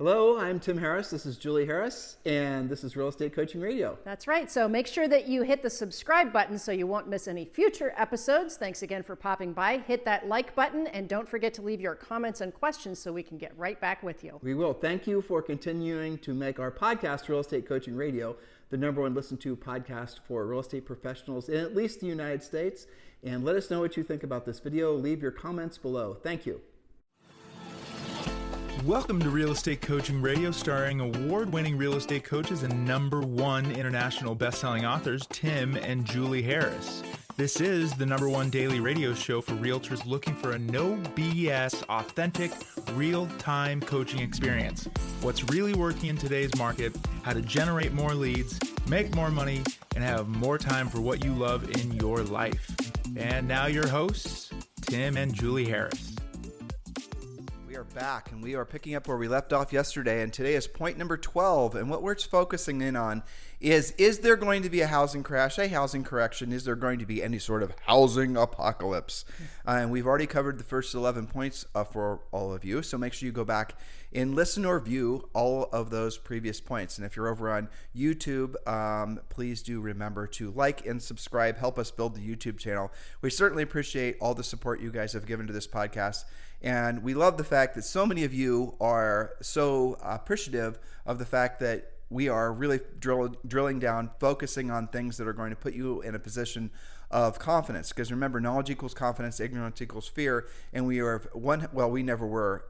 Hello, I'm Tim Harris. This is Julie Harris, and this is Real Estate Coaching Radio. That's right. So make sure that you hit the subscribe button so you won't miss any future episodes. Thanks again for popping by. Hit that like button, and don't forget to leave your comments and questions so we can get right back with you. We will. Thank you for continuing to make our podcast, Real Estate Coaching Radio, the #1 listened to podcast for real estate professionals in at least the United States. And let us know what you think about this video. Leave your comments below. Thank you. Welcome to Real Estate Coaching Radio, starring award-winning real estate coaches and #1 international best-selling authors, Tim and Julie Harris. This is the #1 daily radio show for realtors looking for a no BS, authentic, real-time coaching experience. What's really working in today's market, how to generate more leads, make more money, and have more time for what you love in your life. And now your hosts, Tim and Julie Harris. We are back, and we are picking up where we left off yesterday, and today is point number 12. And what we're focusing in on is there going to be a housing crash, a housing correction? Is there going to be any sort of housing apocalypse? And we've already covered the first 11 points for all of you, so make sure you go back and listen or view all of those previous points. And if you're over on YouTube, please do remember to like and subscribe. Help us build the YouTube channel. We certainly appreciate all the support you guys have given to this podcast. And we love the fact that so many of you are so appreciative of the fact that we are really drilling down, focusing on things that are going to put you in a position of confidence. Because remember, knowledge equals confidence, ignorance equals fear. And we are we never were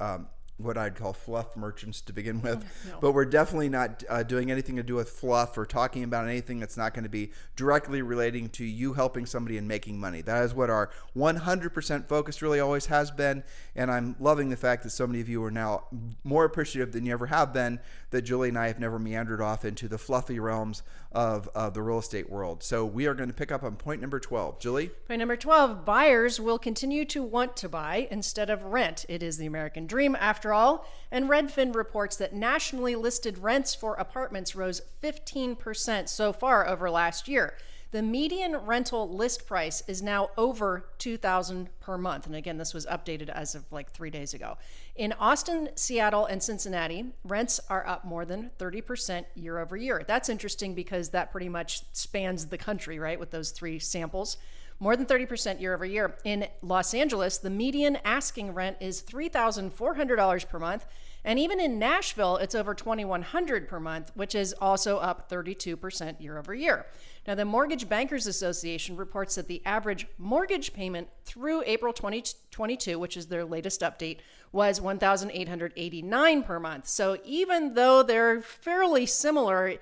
what I'd call fluff merchants to begin with, no. But we're definitely not doing anything to do with fluff or talking about anything that's not going to be directly relating to you helping somebody and making money. That is what our 100% focus really always has been, and I'm loving the fact that so many of you are now more appreciative than you ever have been that Julie and I have never meandered off into the fluffy realms of the real estate world. So we are going to pick up on point number 12. Julie? Point number 12, buyers will continue to want to buy instead of rent. It is the American dream after all. And Redfin reports that nationally listed rents for apartments rose 15% so far over last year. The median rental list price is now over $2,000 per month. And again, this was updated as of like 3 days ago. In Austin, Seattle, and Cincinnati, rents are up more than 30% year over year. That's interesting because that pretty much spans the country, right, with those three samples. More than 30% year over year. In Los Angeles, the median asking rent is $3,400 per month. And even in Nashville, it's over $2,100 per month, which is also up 32% year over year. Now, the Mortgage Bankers Association reports that the average mortgage payment through April 2022, which is their latest update, was $1,889 per month. So even though they're fairly similar,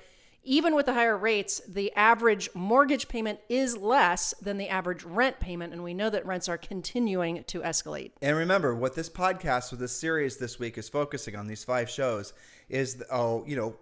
even with the higher rates, the average mortgage payment is less than the average rent payment, and we know that rents are continuing to escalate. And remember, what this podcast, with this series this week is focusing on, these 5 shows, is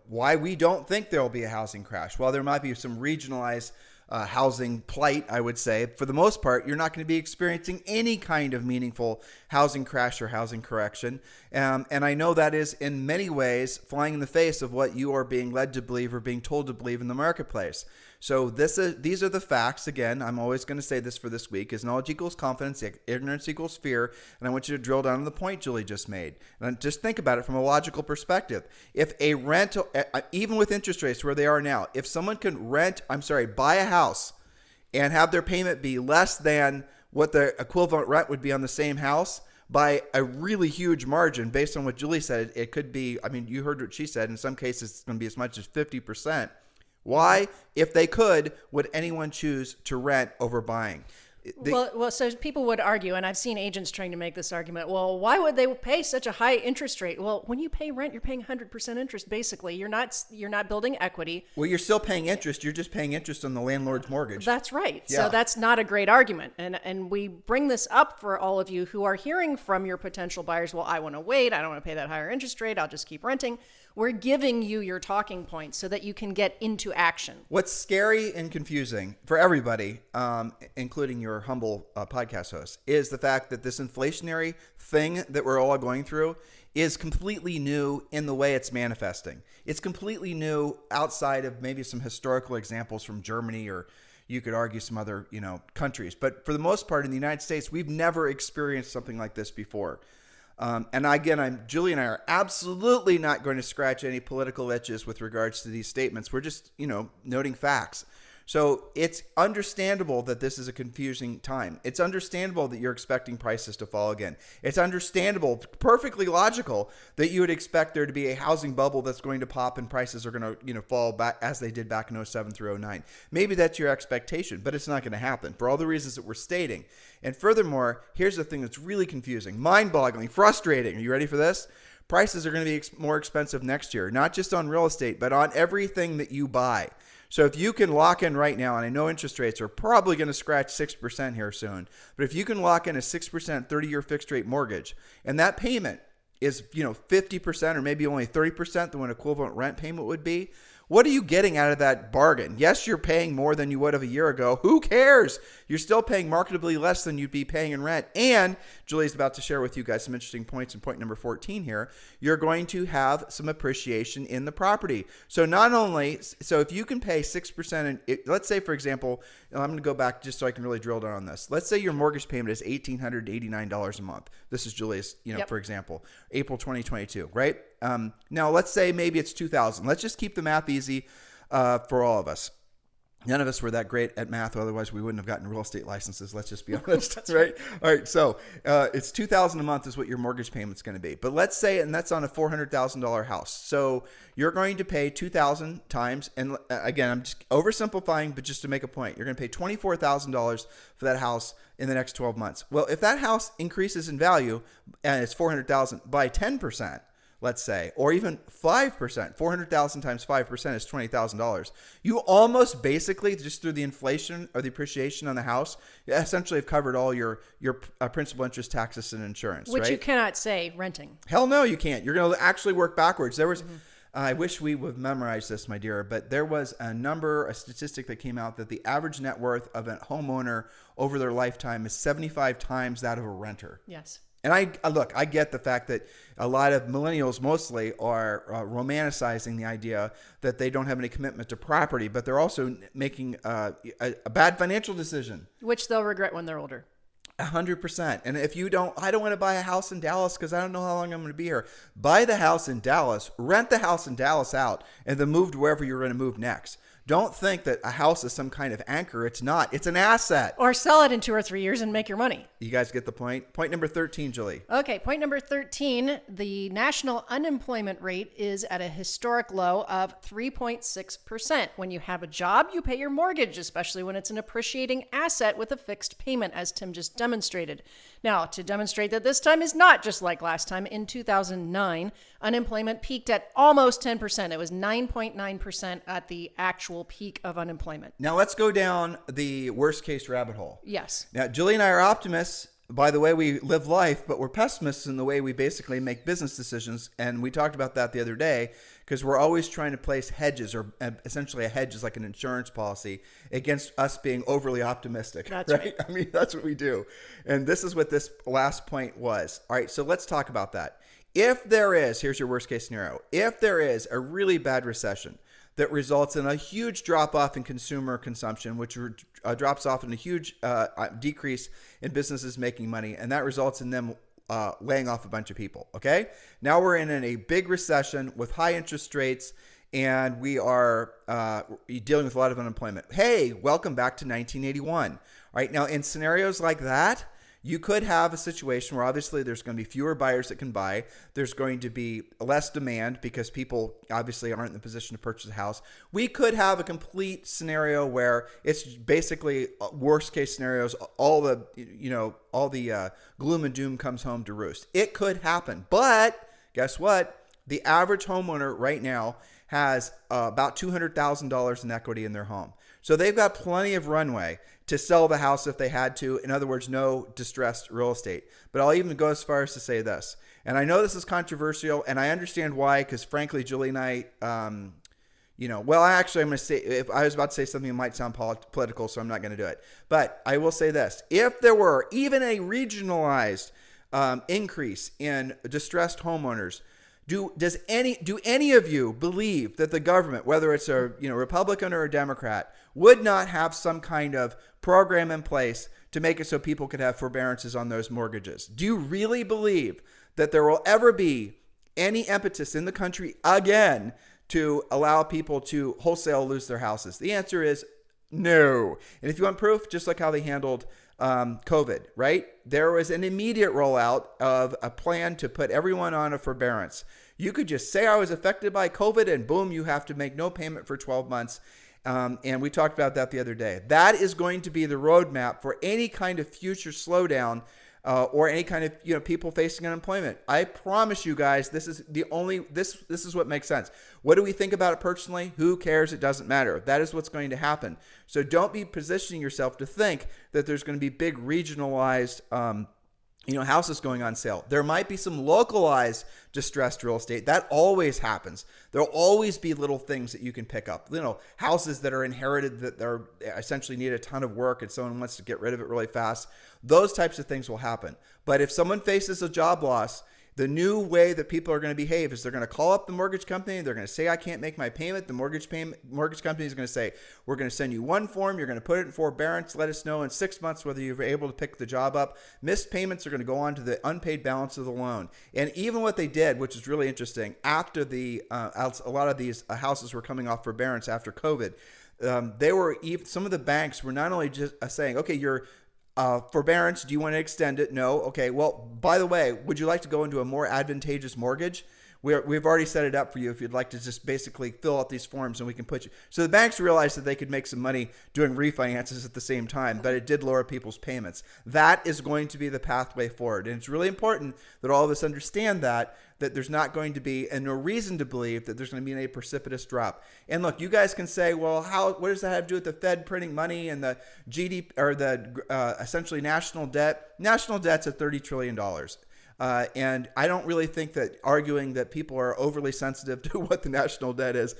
why we don't think there will be a housing crash. While there might be some regionalized housing plight, I would say, for the most part, you're not going to be experiencing any kind of meaningful housing crash or housing correction. And I know that is in many ways flying in the face of what you are being led to believe or being told to believe in the marketplace. So these are the facts. Again, I'm always going to say this for this week, is knowledge equals confidence, ignorance equals fear. And I want you to drill down on the point Julie just made. And just think about it from a logical perspective. If a rental, even with interest rates where they are now, if someone can buy a house and have their payment be less than what the equivalent rent would be on the same house by a really huge margin, based on what Julie said, it could be, you heard what she said, in some cases it's going to be as much as 50%. Why, if they could, would anyone choose to rent over buying? So people would argue, and I've seen agents trying to make this argument, well, why would they pay such a high interest rate? Well, when you pay rent, you're paying 100% interest, basically. You're not building equity. Well, you're still paying interest. You're just paying interest on the landlord's mortgage. That's right. Yeah. So that's not a great argument. And we bring this up for all of you who are hearing from your potential buyers, well, I want to wait. I don't want to pay that higher interest rate. I'll just keep renting. We're giving you your talking points so that you can get into action. What's scary and confusing for everybody, including your humble podcast host, is the fact that this inflationary thing that we're all going through is completely new in the way it's manifesting. It's completely new outside of maybe some historical examples from Germany, or you could argue some other, countries. But for the most part in the United States, we've never experienced something like this before. And again, Julie and I are absolutely not going to scratch any political itches with regards to these statements. We're just, noting facts. So it's understandable that this is a confusing time. It's understandable that you're expecting prices to fall again. It's understandable, perfectly logical, that you would expect there to be a housing bubble that's going to pop and prices are going to, fall back as they did back in 07 through 09. Maybe that's your expectation, but it's not going to happen for all the reasons that we're stating. And furthermore, here's the thing that's really confusing, mind-boggling, frustrating. Are you ready for this? Prices are going to be more expensive next year, not just on real estate, but on everything that you buy. So if you can lock in right now, and I know interest rates are probably going to scratch 6% here soon, but if you can lock in a 6% 30-year fixed rate mortgage, and that payment is, 50% or maybe only 30% than what an equivalent rent payment would be, what are you getting out of that bargain? Yes, you're paying more than you would have a year ago. Who cares? You're still paying marketably less than you'd be paying in rent. And Julie's about to share with you guys some interesting points in point number 14 here. You're going to have some appreciation in the property. So if you can pay 6%, let's say, for example, I'm going to go back just so I can really drill down on this. Let's say your mortgage payment is $1,889 a month. This is Julie's, for example, April 2022, right? Now let's say maybe it's $2,000. Let's just keep the math easy for all of us. None of us were that great at math, otherwise we wouldn't have gotten real estate licenses. Let's just be honest, right? All right, so it's $2,000 a month is what your mortgage payment's going to be. But let's say, and that's on a $400,000 house. So you're going to pay $2,000 times, and again, I'm just oversimplifying, but just to make a point, you're going to pay $24,000 for that house in the next 12 months. Well, if that house increases in value and it's $400,000 by 10%, let's say, or even 5%, 400,000 times 5% is $20,000. You almost basically, just through the inflation or the appreciation on the house, essentially have covered all your principal, interest, taxes, and insurance, Which right? you cannot say renting. Hell no, you can't. You're going to actually work backwards. There was, I wish we would have memorized this, my dear, but there was a statistic that came out that the average net worth of a homeowner over their lifetime is 75 times that of a renter. Yes. And I get the fact that a lot of millennials mostly are romanticizing the idea that they don't have any commitment to property, but they're also making a bad financial decision. Which they'll regret when they're older. 100%. And if you don't, I don't want to buy a house in Dallas because I don't know how long I'm going to be here. Buy the house in Dallas, rent the house in Dallas out, and then move to wherever you're going to move next. Don't think that a house is some kind of anchor. It's not. It's an asset. Or sell it in 2 or 3 years and make your money. You guys get the point? Point number 13, Julie. Okay, point number 13, the national unemployment rate is at a historic low of 3.6%. When you have a job, you pay your mortgage, especially when it's an appreciating asset with a fixed payment, as Tim just demonstrated. Now, to demonstrate that this time is not just like last time, in 2009, unemployment peaked at almost 10%. It was 9.9% at the actual peak of unemployment. Now let's go down the worst case rabbit hole. Yes. Now, Julie and I are optimists by the way we live life, but we're pessimists in the way we basically make business decisions. And we talked about that the other day because we're always trying to place hedges, or essentially a hedge is like an insurance policy against us being overly optimistic. That's right. I mean, that's what we do. And this is what this last point was. All right, so let's talk about that. If there is, here's your worst case scenario, if there is a really bad recession that results in a huge drop off in consumer consumption, which drops off in a huge decrease in businesses making money, and that results in them laying off a bunch of people. Okay, now we're in a big recession with high interest rates, and we are dealing with a lot of unemployment. Hey, welcome back to 1981. All right, now in scenarios like that, you could have a situation where obviously there's going to be fewer buyers that can buy. There's going to be less demand because people obviously aren't in the position to purchase a house. We could have a complete scenario where it's basically worst case scenarios. All the gloom and doom comes home to roost. It could happen, but guess what? The average homeowner right now has about $200,000 in equity in their home. So they've got plenty of runway to sell the house if they had to. In other words, no distressed real estate. But I'll even go as far as to say this. And I know this is controversial, and I understand why, because frankly, Julie and I, I'm going to say, if I was about to say something that might sound political, so I'm not going to do it. But I will say this. If there were even a regionalized increase in distressed homeowners, do any of you believe that the government, whether it's a Republican or a Democrat, would not have some kind of program in place to make it so people could have forbearances on those mortgages? Do you really believe that there will ever be any impetus in the country again to allow people to wholesale lose their houses? The answer is no. And if you want proof, just like how they handled COVID, right? There was an immediate rollout of a plan to put everyone on a forbearance. You could just say I was affected by COVID and boom, you have to make no payment for 12 months. And we talked about that the other day. That is going to be the roadmap for any kind of future slowdown or any kind of people facing unemployment. I promise you guys, this is what makes sense. What do we think about it personally? Who cares? It doesn't matter. That is what's going to happen. So don't be positioning yourself to think that there's going to be big regionalized houses going on sale. There might be some localized distressed real estate. That always happens. There'll always be little things that you can pick up. Houses that are inherited that are essentially need a ton of work and someone wants to get rid of it really fast. Those types of things will happen. But if someone faces a job loss, the new way that people are going to behave is they're going to call up the mortgage company. They're going to say, I can't make my payment. The mortgage company is going to say, we're going to send you one form. You're going to put it in forbearance. Let us know in 6 months whether you're able to pick the job up. Missed payments are going to go on to the unpaid balance of the loan. And even what they did, which is really interesting, after a lot of these houses were coming off forbearance after COVID, some of the banks were not only just saying, okay, you're forbearance, do you want to extend it? No. Okay. Well, by the way, would you like to go into a more advantageous mortgage? We've already set it up for you if you'd like to just basically fill out these forms and we can put you. So the banks realized that they could make some money doing refinances at the same time, but it did lower people's payments. That is going to be the pathway forward. And it's really important that all of us understand that there's not going to be, and no reason to believe that there's going to be any precipitous drop. And look, you guys can say, well, what does that have to do with the Fed printing money and the GDP or the essentially national debt? National debt's at $30 trillion. And I don't really think that arguing that people are overly sensitive to what the national debt is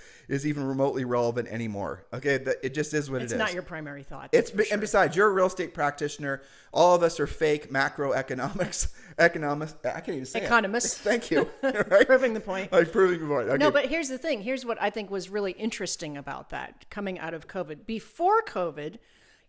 even remotely relevant anymore. Okay, it just is what it is. It's not your primary thought. And besides, you're a real estate practitioner. All of us are fake economists. I can't even say economists. Thank you. Right? Proving the point. Proving the point. Okay. No, but here's the thing. Here's what I think was really interesting about that coming out of COVID. Before COVID,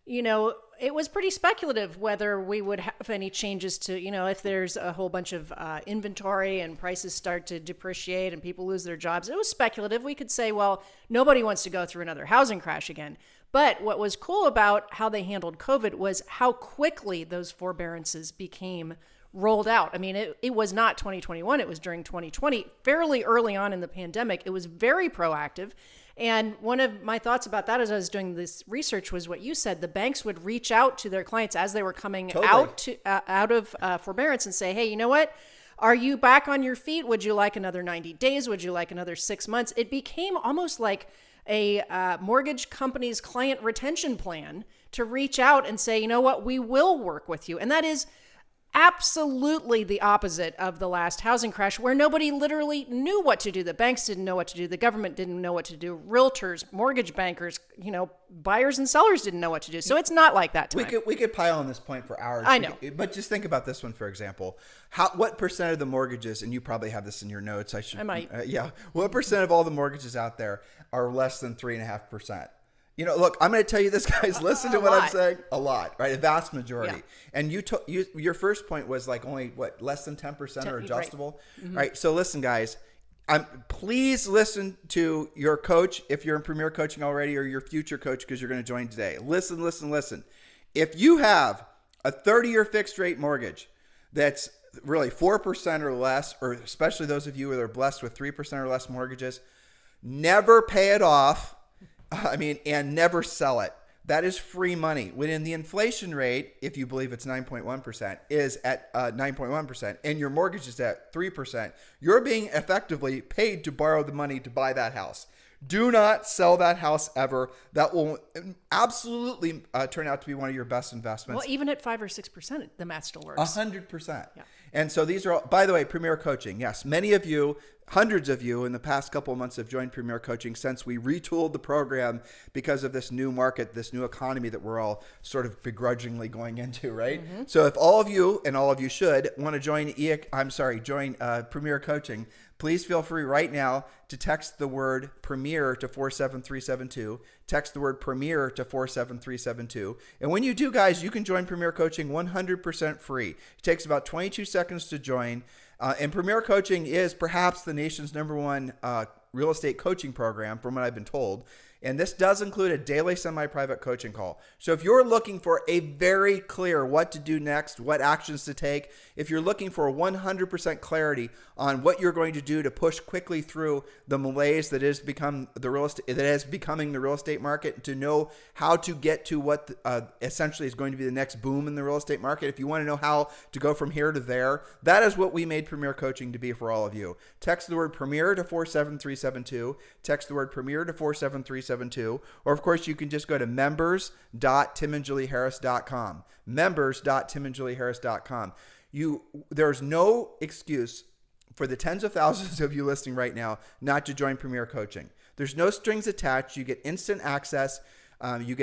it was pretty speculative whether we would have any changes to, if there's a whole bunch of inventory and prices start to depreciate and people lose their jobs. It was speculative. We could say, well, nobody wants to go through another housing crash again. But what was cool about how they handled COVID was how quickly those forbearances became rolled out. I mean, it was not 2021. It was during 2020, fairly early on in the pandemic. It was very proactive. And one of my thoughts about that as I was doing this research was what you said. The banks would reach out to their clients as they were coming out of forbearance and say, hey, you know what? Are you back on your feet? Would you like another 90 days? Would you like another 6 months? It became almost like a mortgage company's client retention plan to reach out and say, you know what? We will work with you. And that is absolutely the opposite of the last housing crash, where nobody literally knew what to do. The banks didn't know what to do. The government didn't know what to do. Realtors, mortgage bankers, buyers and sellers didn't know what to do. So it's not like that time. We could pile on this point for hours. I know. But just think about this one, for example. What percent of the mortgages, and you probably have this in your notes. I might. What percent of all the mortgages out there are less than 3.5%? Look, I'm going to tell you this, guys. Listen to what I'm saying. A lot, right? A vast majority. Yeah. And your first point was like only less than 10% are adjustable, right? Mm-hmm. Right? So listen, guys. Please listen to your coach if you're in Premier Coaching already, or your future coach because you're going to join today. Listen. If you have a 30-year fixed rate mortgage that's really 4% or less, or especially those of you that are blessed with 3% or less mortgages, never pay it off. And never sell it. That is free money. When the inflation rate, if you believe it's 9.1%, is at 9.1%, and your mortgage is at 3%, you're being effectively paid to borrow the money to buy that house. Do not sell that house ever. That will absolutely turn out to be one of your best investments. Well, even at 5 or 6%, the math still works. 100%. Yeah. And so these are all, by the way, Premier Coaching. Yes, many of you, hundreds of you in the past couple of months have joined Premier Coaching since we retooled the program because of this new market, this new economy that we're all sort of begrudgingly going into, right? Mm-hmm. So if all of you, and all of you should, want to join Premier Coaching, please feel free right now to text the word Premier to 47372. Text the word Premier to 47372. And when you do, guys, you can join Premier Coaching 100% free. It takes about 22 seconds to join. And Premier Coaching is perhaps the nation's #1 real estate coaching program, from what I've been told. And this does include a daily semi-private coaching call. So if you're looking for a very clear what to do next, what actions to take, if you're looking for 100% clarity on what you're going to do to push quickly through the malaise that is becoming the real estate market, to know how to get to what essentially is going to be the next boom in the real estate market, if you want to know how to go from here to there, that is what we made Premier Coaching to be for all of you. Text the word Premier to 47372. Text the word Premier to 47372. Or, of course, you can just go to members.timandjulieharris.com. Members.timandjulieharris.com. There's no excuse for the tens of thousands of you listening right now not to join Premier Coaching. There's no strings attached. You get instant access. You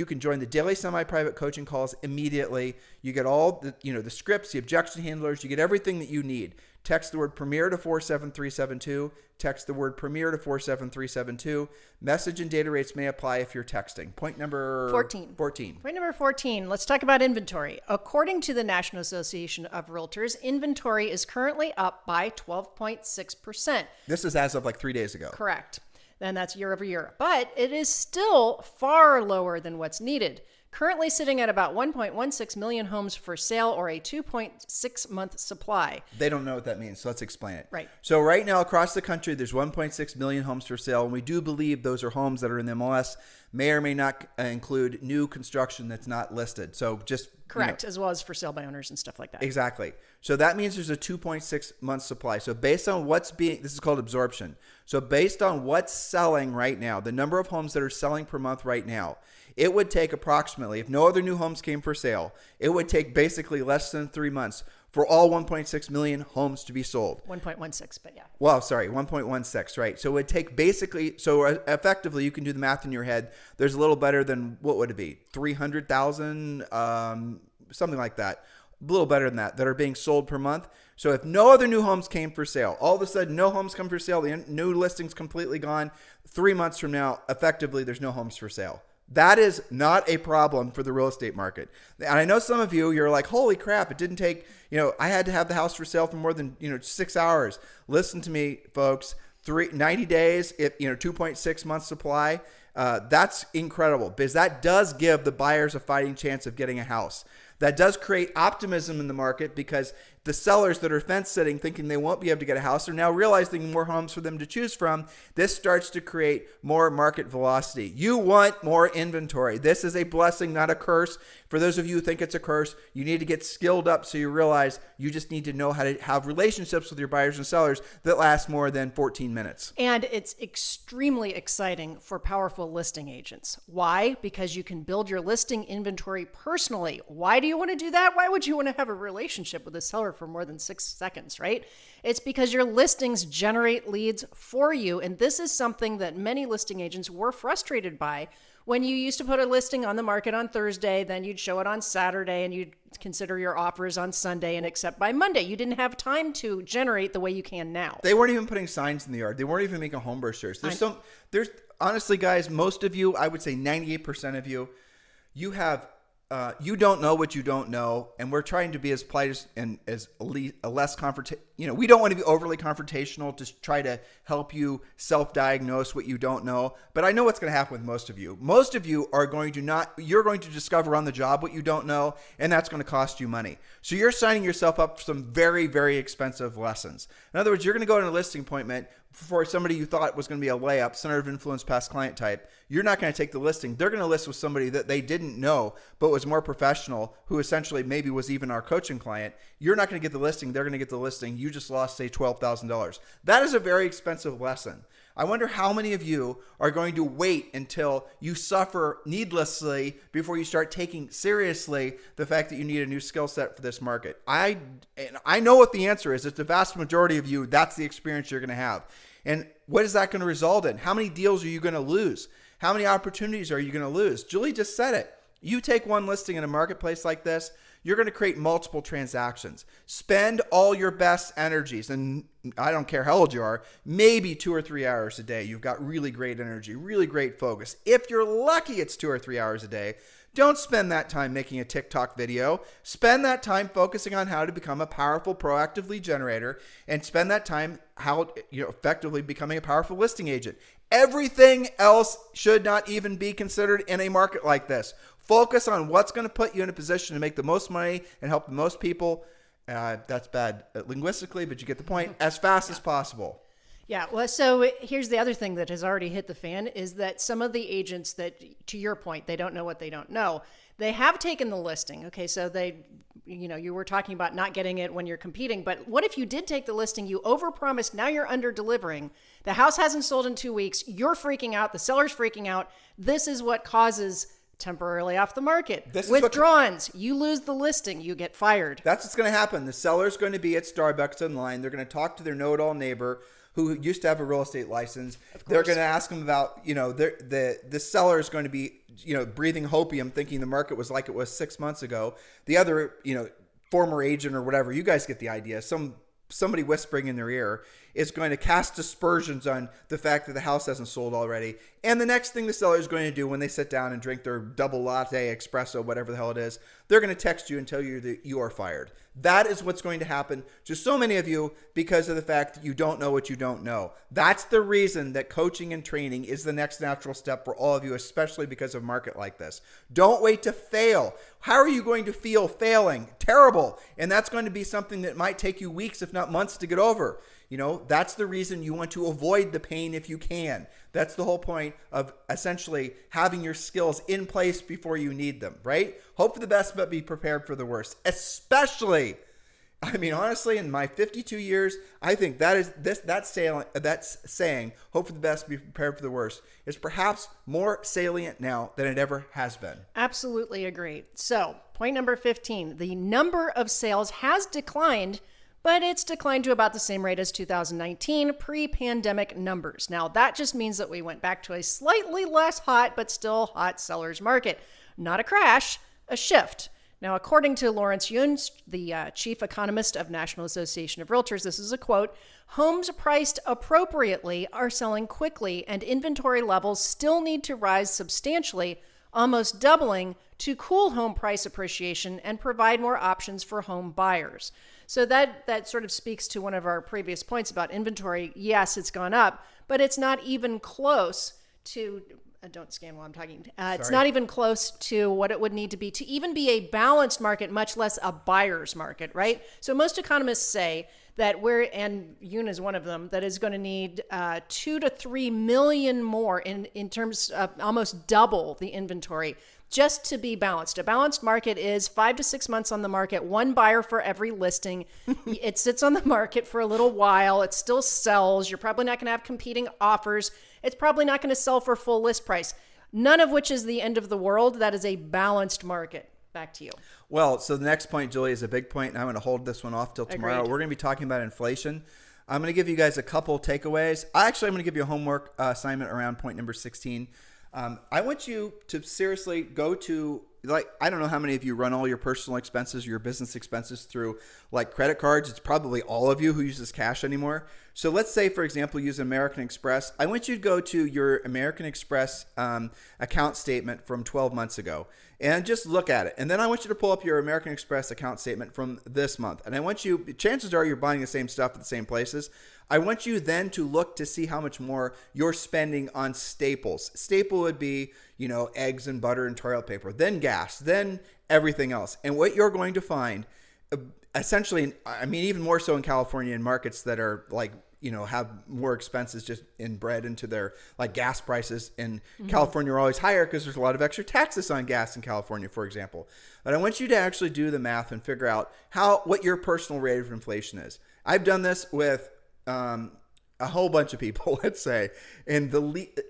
can join the daily semi-private coaching calls immediately. You get all the scripts, the objection handlers. You get everything that you need. Text the word Premier to 47372. Text the word Premier to 47372. Message and data rates may apply if you're texting. Point number 14. Point number 14. Let's talk about inventory. According to the National Association of Realtors, inventory is currently up by 12.6%. This is as of like 3 days ago. Correct. And that's year over year. But it is still far lower than what's needed. Currently sitting at about 1.16 million homes for sale, or a 2.6 month supply. They don't know what that means, so let's explain it. Right. So right now across the country, there's 1.6 million homes for sale, and we do believe those are homes that are in the MLS, may or may not include new construction that's not listed. So just correct, as well as for sale by owners and stuff like that. Exactly. So that means there's a 2.6 month supply. So based on this is called absorption. So based on what's selling right now, the number of homes that are selling per month right now, it would take approximately, if no other new homes came for sale, it would take basically less than 3 months for all 1.6 million homes to be sold. 1.16, but yeah. Well, sorry, 1.16, right? So it would take effectively, you can do the math in your head. There's a little better than, what would it be? 300,000, something like that. A little better than that are being sold per month. So if no other new homes came for sale, all of a sudden no homes come for sale, the new listing's completely gone. 3 months from now, effectively, there's no homes for sale. That is not a problem for the real estate market. And I know some of you're like, holy crap, it didn't take, I had to have the house for sale for more than, 6 hours. Listen to me, folks, 90 days, 2.6 months supply. That's incredible, because that does give the buyers a fighting chance of getting a house. That does create optimism in the market, because the sellers that are fence sitting thinking they won't be able to get a house are now realizing more homes for them to choose from. This starts to create more market velocity. You want more inventory. This is a blessing, not a curse. For those of you who think it's a curse, you need to get skilled up so you realize you just need to know how to have relationships with your buyers and sellers that last more than 14 minutes. And it's extremely exciting for powerful listing agents. Why? Because you can build your listing inventory personally. Why do you want to do that? Why would you want to have a relationship with a seller for more than 6 seconds, right? It's because your listings generate leads for you. And this is something that many listing agents were frustrated by. When you used to put a listing on the market on Thursday, then you'd show it on Saturday, and you'd consider your offers on Sunday and accept by Monday. You didn't have time to generate the way you can now. They weren't even putting signs in the yard. They weren't even making home brochures. There's honestly, guys, most of you, I would say 98% of you, you don't know what you don't know, and we're trying to be as polite and as less confrontational. We don't want to be overly confrontational to try to help you self-diagnose what you don't know. But I know what's going to happen with most of you. Most of you you're going to discover on the job what you don't know, and that's going to cost you money. So you're signing yourself up for some very, very expensive lessons. In other words, you're going to go to a listing appointment for somebody you thought was going to be a layup, center of influence, past client type. You're not going to take the listing. They're going to list with somebody that they didn't know, but was more professional, who essentially maybe was even our coaching client. You're not going to get the listing. They're going to get the listing. You just lost, say, $12,000. That is a very expensive lesson. I wonder how many of you are going to wait until you suffer needlessly before you start taking seriously the fact that you need a new skill set for this market. I know what the answer is. It's the vast majority of you. That's the experience you're going to have. And what is that going to result in? How many deals are you going to lose? How many opportunities are you going to lose? Julie just said it. You take one listing in a marketplace like this, you're going to create multiple transactions. Spend all your best energies, and I don't care how old you are, maybe 2 or 3 hours a day. You've got really great energy, really great focus. If you're lucky, it's 2 or 3 hours a day. Don't spend that time making a TikTok video. Spend that time focusing on how to become a powerful, proactive lead generator, and spend that time effectively becoming a powerful listing agent. Everything else should not even be considered in a market like this. Focus on what's going to put you in a position to make the most money and help the most people. That's bad linguistically, but you get the point. As fast as possible. Yeah, well, so here's the other thing that has already hit the fan is that some of the agents that, to your point, they don't know what they don't know. They have taken the listing. Okay, so you were talking about not getting it when you're competing, but what if you did take the listing, you overpromised, now you're under delivering, the house hasn't sold in 2 weeks, you're freaking out, the seller's freaking out. This is what causes temporarily off the market. Withdrawals, you lose the listing, you get fired. That's what's going to happen. The seller's going to be at Starbucks in line. They're going to talk to their know-it-all neighbor who used to have a real estate license. They're going to ask them about, the seller is going to be, breathing hopium, thinking the market was like it was 6 months ago. The other, former agent or whatever, you guys get the idea. Somebody whispering in their ear is going to cast aspersions on the fact that the house hasn't sold already. And the next thing the seller is going to do when they sit down and drink their double latte, espresso, whatever the hell it is, they're going to text you and tell you that you are fired. That is what's going to happen to so many of you because of the fact that you don't know what you don't know. That's the reason that coaching and training is the next natural step for all of you, especially because of a market like this. Don't wait to fail. How are you going to feel failing? Terrible. And that's going to be something that might take you weeks, if not months, to get over. That's the reason you want to avoid the pain if you can. That's the whole point of essentially having your skills in place before you need them, right? Hope for the best, but be prepared for the worst. Especially, honestly, in my 52 years, I think that's saying, hope for the best, be prepared for the worst, is perhaps more salient now than it ever has been. Absolutely agree. So, point number 15, the number of sales has declined, but it's declined to about the same rate as 2019 pre-pandemic numbers. Now, that just means that we went back to a slightly less hot, but still hot seller's market. Not a crash, a shift. Now, according to Lawrence Yun, the chief economist of National Association of Realtors, this is a quote, homes priced appropriately are selling quickly and inventory levels still need to rise substantially, almost doubling to cool home price appreciation and provide more options for home buyers. So that sort of speaks to one of our previous points about inventory. Yes, it's gone up, but it's not even close to, don't scan while I'm talking. It's not even close to what it would need to even be a balanced market, much less a buyer's market, right? So most economists say that and Yoon is one of them, that is going to need 2 to 3 million more in terms of almost double the inventory just to be balanced. A balanced market is 5 to 6 months on the market, one buyer for every listing. It sits on the market for a little while. It still sells. You're probably not going to have competing offers. It's probably not going to sell for full list price, none of which is the end of the world. That is a balanced market. Back to you. Well, so the next point, Julie, is a big point, and I'm going to hold this one off till tomorrow. Agreed. We're going to be talking about inflation. I'm going to give you guys a couple takeaways. I'm going to give you a homework assignment around point number 16. I want you to seriously go to, I don't know how many of you run all your personal expenses, your business expenses through credit cards. It's probably all of you who uses cash anymore. So let's say, for example, use American Express. I want you to go to your American Express account statement from 12 months ago and just look at it. And then I want you to pull up your American Express account statement from this month. And I want you, chances are you're buying the same stuff at the same places. I want you then to look to see how much more you're spending on staples. Staple would be, eggs and butter and toilet paper, then gas, then everything else. And what you're going to find, essentially, even more so in California, in markets that are have more expenses just inbred into their gas prices in California are always higher because there's a lot of extra taxes on gas in California, for example. But I want you to actually do the math and figure out what your personal rate of inflation is. I've done this with a whole bunch of people, let's say, and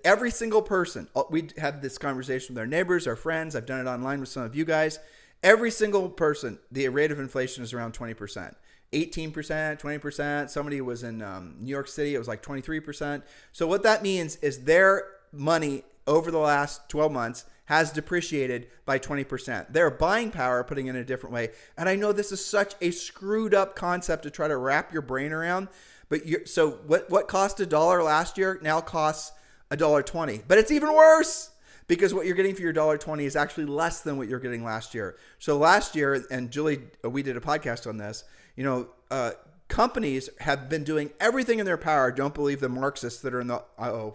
every single person, we had this conversation with our neighbors, our friends. I've done it online with some of you guys. Every single person, the rate of inflation is around 20%. 18%, 20%. Somebody was in New York City. It was 23%. So what that means is their money over the last 12 months has depreciated by 20%. Their buying power, putting it in a different way. And I know this is such a screwed up concept to try to wrap your brain around. But what cost $1 last year now costs $1.20. But it's even worse because what you're getting for your $1.20 is actually less than what you're getting last year. So last year, and Julie, we did a podcast on this, companies have been doing everything in their power. Don't believe the Marxists that are in the,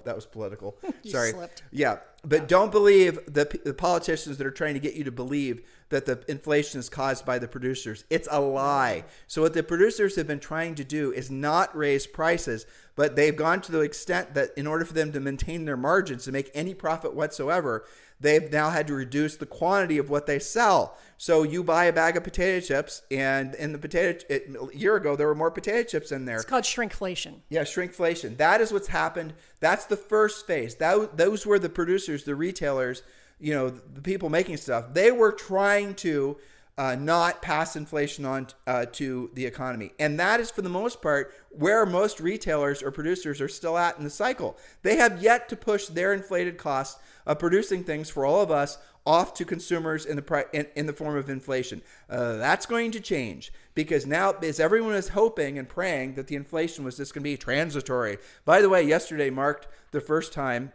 that was political. Sorry. Slipped. Yeah. But don't believe the politicians that are trying to get you to believe that the inflation is caused by the producers. It's a lie. So what the producers have been trying to do is not raise prices, but they've gone to the extent that in order for them to maintain their margins, to make any profit whatsoever, they've now had to reduce the quantity of what they sell. So you buy a bag of potato chips, and in a year ago, there were more potato chips in there. It's called shrinkflation. Yeah, shrinkflation. That is what's happened. That's the first phase. Those were the producers, the retailers, the people making stuff. They were trying to not pass inflation on to the economy. And that is, for the most part, where most retailers or producers are still at in the cycle. They have yet to push their inflated costs of producing things for all of us off to consumers in the form of inflation. That's going to change, because now, as everyone is hoping and praying that the inflation was just going to be transitory. By the way, yesterday marked the first time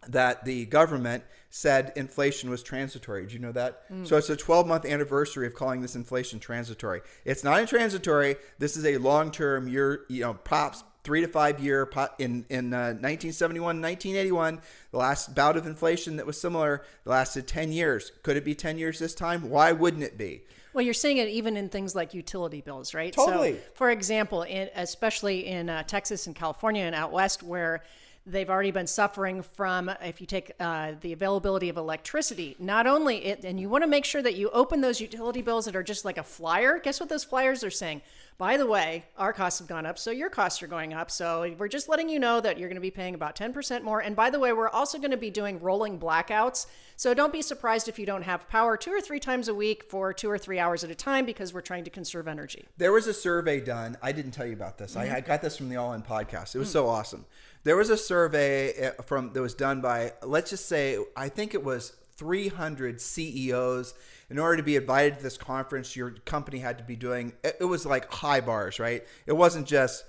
that the government said inflation was transitory. Did you know that? So it's a 12-month anniversary of calling this inflation transitory. It's not transitory. This is a long-term year, perhaps 3 to 5 year. In 1971, 1981, the last bout of inflation that was similar lasted 10 years. Could it be 10 years this time? Why wouldn't it be? Well, you're seeing it even in things like utility bills, right? Totally. So, for example, especially in Texas and California and out west, where they've already been suffering from, if you take the availability of electricity, not only it, and you want to make sure that you open those utility bills that are just like a flyer. Guess what those flyers are saying? By the way, our costs have gone up, so your costs are going up. So we're just letting you know that you're going to be paying about 10% more. And by the way, we're also going to be doing rolling blackouts. So don't be surprised if you don't have power 2 or 3 times a week for 2 or 3 hours at a time, because we're trying to conserve energy. There was a survey done. I didn't tell you about this. I got this from the All In podcast. It was so awesome. There was a survey that was done by, let's just say, I think it was 300 CEOs. In order to be invited to this conference, your company had to be doing, it was like high bars, right? It wasn't just,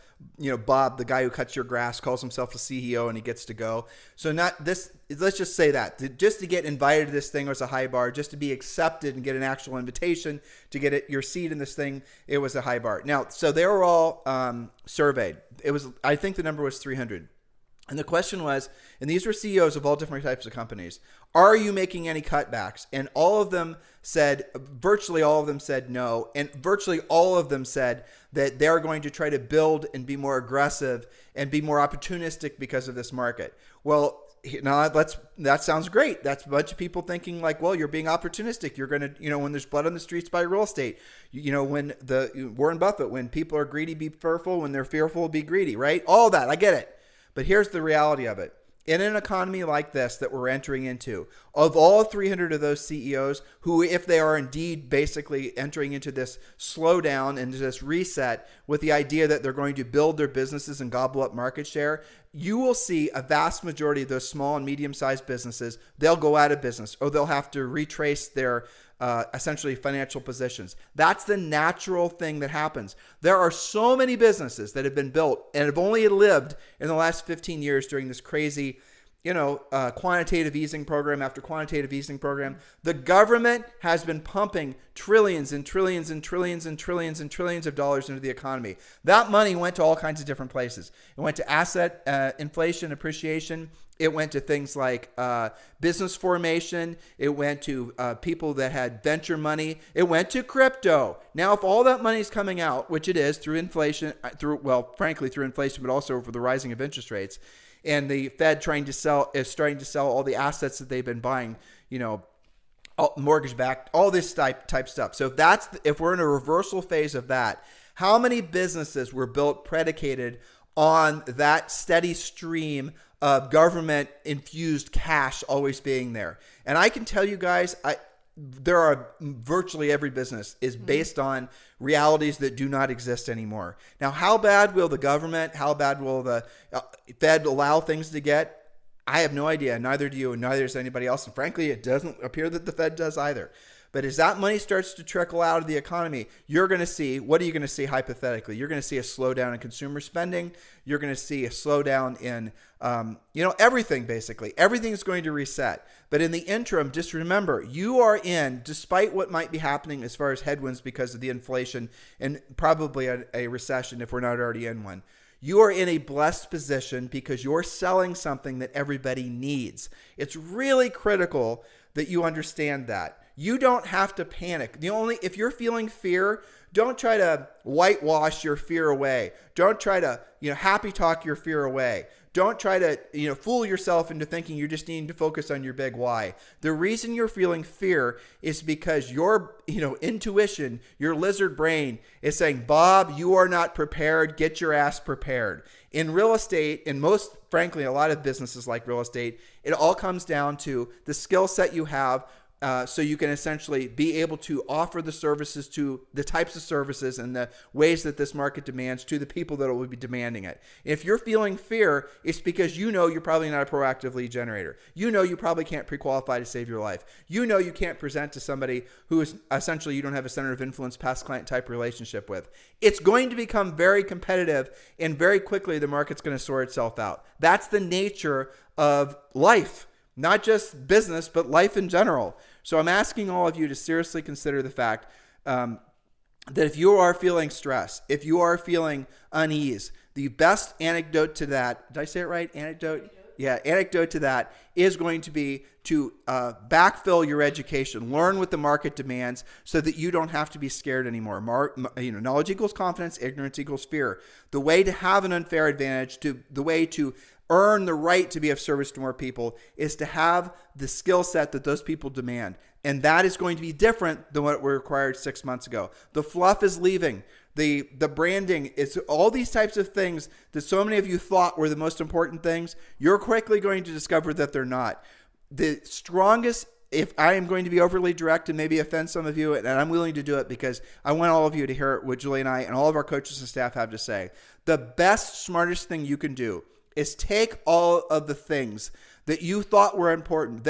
Bob, the guy who cuts your grass, calls himself a CEO and he gets to go. So not this, let's just say that. Just to get invited to this thing was a high bar. Just to be accepted and get an actual invitation to get your seat in this thing, it was a high bar. Now, so they were all surveyed. I think the number was 300. And the question was, and these were CEOs of all different types of companies, are you making any cutbacks? And virtually all of them said no. And virtually all of them said that they're going to try to build and be more aggressive and be more opportunistic because of this market. Well, now that sounds great. That's a bunch of people thinking like, well, you're being opportunistic. You're going to, when there's blood on the streets, buy real estate. When Warren Buffett, when people are greedy, be fearful. When they're fearful, be greedy, right? All that. I get it. But here's the reality of it. In an economy like this that we're entering into, of all 300 of those CEOs who, if they are indeed basically entering into this slowdown and this reset with the idea that they're going to build their businesses and gobble up market share, you will see a vast majority of those small and medium-sized businesses, they'll go out of business, or they'll have to retrace their essentially financial positions. That's the natural thing that happens. There are so many businesses that have been built and have only lived in the last 15 years during this crazy, quantitative easing program after quantitative easing program. The government has been pumping trillions and trillions and trillions and trillions and trillions of dollars into the economy. That money went to all kinds of different places. It went to asset inflation, appreciation. It went to things like business formation. It went to people that had venture money. It went to crypto. Now, if all that money is coming out, which it is through inflation, frankly through inflation, but also over the rising of interest rates, and the Fed is starting to sell all the assets that they've been buying, mortgage-backed, all this type stuff. So if we're in a reversal phase of that, how many businesses were built predicated on that steady stream of government-infused cash always being there? And I can tell you guys, virtually every business is based on realities that do not exist anymore. Now, how bad will the government, how bad will the Fed allow things to get? I have no idea. Neither do you, and neither does anybody else. And frankly, it doesn't appear that the Fed does either. But as that money starts to trickle out of the economy, you're going to see, what are you going to see hypothetically? You're going to see a slowdown in consumer spending. You're going to see a slowdown in, everything basically. Everything is going to reset. But in the interim, just remember, you are in, despite what might be happening as far as headwinds because of the inflation and probably a recession if we're not already in one. You are in a blessed position because you're selling something that everybody needs. It's really critical that you understand that. You don't have to panic. If you're feeling fear, don't try to whitewash your fear away. Don't try to, happy talk your fear away. Don't try to, fool yourself into thinking you're just needing to focus on your big why. The reason you're feeling fear is because your, intuition, your lizard brain is saying, Bob, you are not prepared. Get your ass prepared. In real estate, and frankly, a lot of businesses like real estate, it all comes down to the skill set you have. So you can essentially be able to offer the services to the types of services and the ways that this market demands to the people that will be demanding it. If you're feeling fear, it's because you're probably not a proactive lead generator. You probably can't pre-qualify to save your life. You can't present to somebody who is essentially you don't have a center of influence past client type relationship with. It's going to become very competitive, and very quickly the market's going to sort itself out. That's the nature of life. Not just business, but life in general. So I'm asking all of you to seriously consider the fact that if you are feeling stress, if you are feeling unease, the best antidote to that, did I say it right? Antidote? Yeah, antidote to that is going to be to backfill your education, learn what the market demands so that you don't have to be scared anymore. Knowledge equals confidence, ignorance equals fear. The way to have an unfair advantage, the way to earn the right to be of service to more people is to have the skill set that those people demand. And that is going to be different than what we required 6 months ago. The fluff is leaving. The branding, it's all these types of things that so many of you thought were the most important things. You're quickly going to discover that they're not. The strongest, if I am going to be overly direct and maybe offend some of you, and I'm willing to do it because I want all of you to hear what Julie and I and all of our coaches and staff have to say. The best, smartest thing you can do is take all of the things that you thought were important,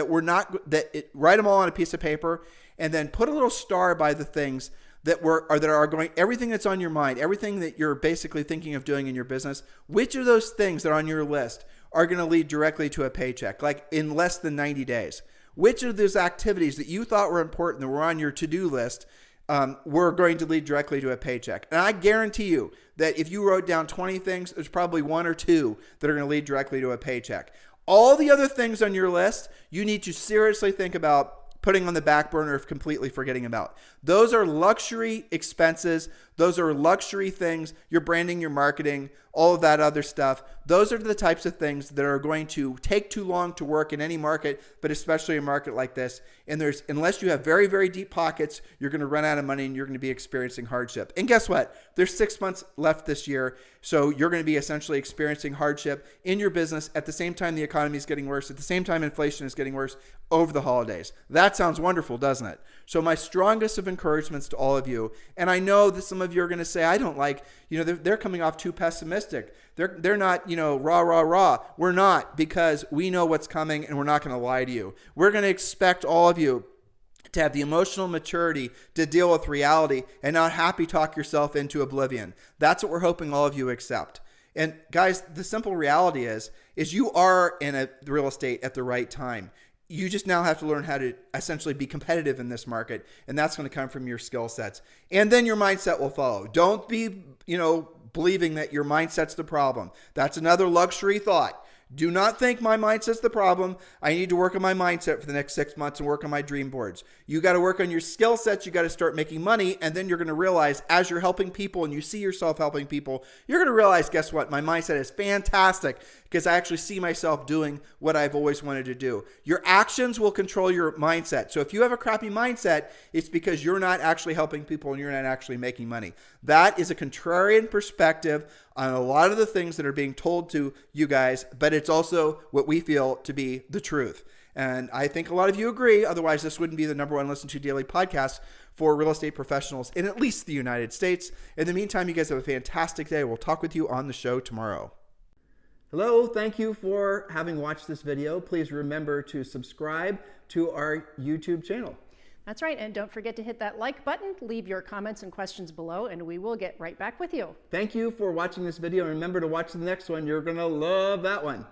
write them all on a piece of paper, and then put a little star by the things that are going, everything that's on your mind, everything that you're basically thinking of doing in your business. Which of those things that are on your list are going to lead directly to a paycheck, like in less than 90 days? Which of those activities that you thought were important that were on your to-do list were going to lead directly to a paycheck? And I guarantee you that if you wrote down 20 things, there's probably 1 or 2 that are going to lead directly to a paycheck. All the other things on your list, you need to seriously think about putting on the back burner of completely forgetting about. Those are luxury expenses. Those are luxury things. Your branding, your marketing, all of that other stuff. Those are the types of things that are going to take too long to work in any market, but especially a market like this. And unless you have very, very deep pockets, you're going to run out of money and you're going to be experiencing hardship. And guess what? There's 6 months left this year. So you're going to be essentially experiencing hardship in your business at the same time the economy is getting worse, at the same time inflation is getting worse over the holidays. That sounds wonderful, doesn't it? So my strongest of encouragements to all of you, and I know that some of you are going to say, I don't like, they're coming off too pessimistic. They're not, rah, rah, rah. We're not, because we know what's coming and we're not going to lie to you. We're going to expect all of you to have the emotional maturity to deal with reality and not happy talk yourself into oblivion. That's what we're hoping all of you accept. And guys, the simple reality is you are in a real estate at the right time. You just now have to learn how to essentially be competitive in this market, and that's going to come from your skill sets. And then your mindset will follow. Don't be, believing that your mindset's the problem. That's another luxury thought. Do not think my mindset's the problem. I need to work on my mindset for the next 6 months and work on my dream boards. You got to work on your skill sets. You got to start making money. And then you're going to realize as you're helping people and you see yourself helping people, you're going to realize, guess what? My mindset is fantastic because I actually see myself doing what I've always wanted to do. Your actions will control your mindset. So if you have a crappy mindset, it's because you're not actually helping people and you're not actually making money. That is a contrarian perspective on a lot of the things that are being told to you guys, but it's also what we feel to be the truth. And I think a lot of you agree. Otherwise, this wouldn't be the #1 listened to daily podcast for real estate professionals in at least the United States. In the meantime, you guys have a fantastic day. We'll talk with you on the show tomorrow. Hello, thank you for having watched this video. Please remember to subscribe to our YouTube channel. That's right. And don't forget to hit that like button, leave your comments and questions below, and we will get right back with you. Thank you for watching this video. And remember to watch the next one. You're going to love that one.